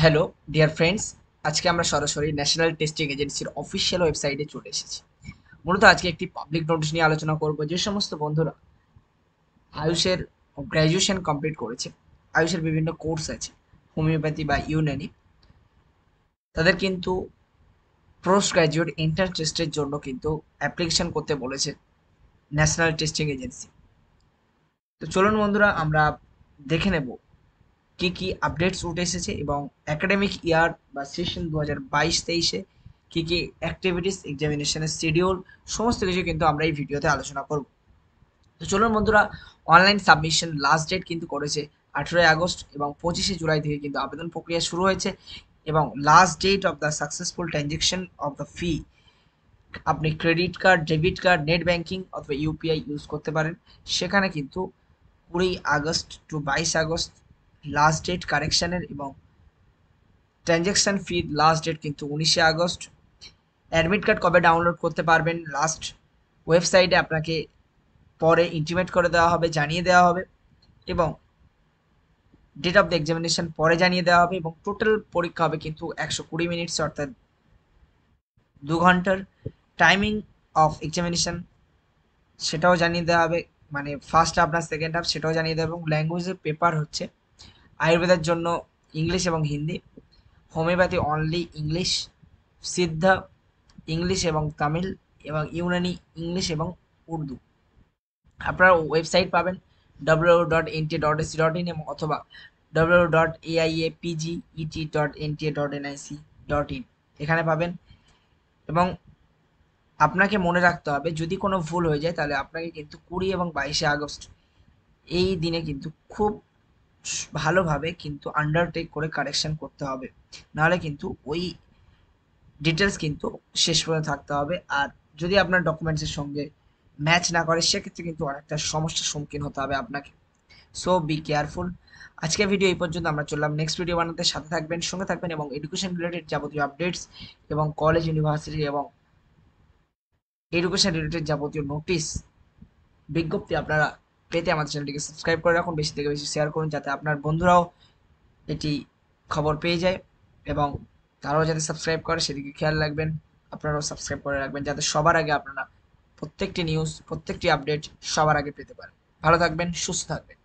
Hello dear friends, আজকে আমরা সরাসরি ন্যাশনাল টেস্টিং এজেন্সির অফিসিয়াল ওয়েবসাইটে চলে এসেছি। মূলত আজকে একটি পাবলিক নোটিশ নিয়ে আলোচনা করব। যে সমস্ত বন্ধুরা আয়ুষের গ্র্যাজুয়েশন কমপ্লিট করেছে, আয়ুষের বিভিন্ন কোর্স আছে, হোমিওপ্যাথি বা ইউনানি, তাদের কিন্তু পোস্ট গ্র্যাজুয়েট এন্ট্রান্স টেস্টের জন্য কিন্তু অ্যাপ্লিকেশন করতে বলেছে ন্যাশনাল টেস্টিং এজেন্সি। তো চলুন বন্ধুরা, আমরা দেখে নেব কি কি আপডেটস উঠে এসেছে এবং একাডেমিক ইয়ার বা সেশন 2022-23-এ কি কি অ্যাক্টিভিটিস, এক্সামিনেশনের শিডিউল, সমস্ত কিছু কিন্তু আমরা এই ভিডিওতে আলোচনা করব। তো চলুন বন্ধুরা, অনলাইন সাবমিশন লাস্ট ডেট কিন্তু করেছে 18 আগস্ট এবং 25 জুলাই থেকে কিন্তু আবেদন প্রক্রিয়া শুরু হয়েছে এবং last date of the successful transaction of the fee, আপনি credit card, debit card, net banking অথবা ইউপিআই ইউজ করতে পারেন। সেখানে কিন্তু 20 August to 22 August last date কারেকশানের এবং ট্রানজ্যাকশন ফি লাস্ট ডেট কিন্তু 19 আগস্ট। অ্যাডমিট কার্ড কবে ডাউনলোড করতে পারবেন লাস্ট ওয়েবসাইটে আপনাকে পরে ইন্টিমেট করে দেওয়া হবে, জানিয়ে দেওয়া হবে এবং ডেট অফ দ্য এক্সামিনেশন পরে জানিয়ে দেওয়া হবে এবং টোটাল পরীক্ষা হবে কিন্তু 120 মিনিটস, অর্থাৎ 2 ঘন্টার। টাইমিং অফ এক্সামিনেশন সেটাও জানিয়ে দেওয়া হবে, মানে ফার্স্ট হাফ না সেকেন্ড হাফ সেটাও জানিয়ে দেওয়া হবে। এবং ল্যাঙ্গুয়েজের পেপার হচ্ছে আয়ুর্বেদার জন্য ইংলিশ এবং হিন্দি, হোমিওপ্যাথি অনলি ইংলিশ, সিদ্ধা ইংলিশ এবং তামিল, এবং ইউনানি ইংলিশ এবং উর্দু। আপনারা ওয়েবসাইট পাবেন www.nt.ac.in এবং অথবা www.aiapget.nt.nic.in, এখানে পাবেন। এবং আপনাকে মনে রাখতে হবে, যদি কোনো ভুল হয়ে যায় তাহলে আপনাকে কিন্তু 20 এবং 22 আগস্ট এই দিনে কিন্তু খুব ভালোভাবে কিন্তু আন্ডারটেক করে কারেকশন করতে হবে, নাহলে কিন্তু ওই ডিটেলস কিন্তু শেষ পর্যন্ত থাকতে হবে। আর যদি আপনার ডকুমেন্টসের সঙ্গে ম্যাচ না করে সেক্ষেত্রে কিন্তু অনেকটা সমস্যার সম্মুখীন হতে হবে আপনাকে। So be careful. আজকের ভিডিও এই পর্যন্ত, আমরা চললাম নেক্সট ভিডিও বানাতে। সাথে থাকবেন, সঙ্গে থাকবেন এবং এডুকেশন রিলেটেড যাবতীয় আপডেটস এবং কলেজ, ইউনিভার্সিটি এবং এডুকেশন রিলেটেড যাবতীয় নোটিশ, বিজ্ঞপ্তি আপনারা পেতে আমাদের চ্যানেলটিকে সাবস্ক্রাইব করে রাখুন, বেশি থেকে বেশি শেয়ার করুন যাতে আপনার বন্ধুরাও এটি খবর পেয়ে যায় এবং তারাও যাতে সাবস্ক্রাইব করে সেদিকে খেয়াল রাখবেন। আপনারাও সাবস্ক্রাইব করে রাখবেন যাতে সবার আগে আপনারা প্রত্যেকটি নিউজ, প্রত্যেকটি আপডেট সবার আগে পেতে পারেন। ভালো থাকবেন, সুস্থ থাকবেন।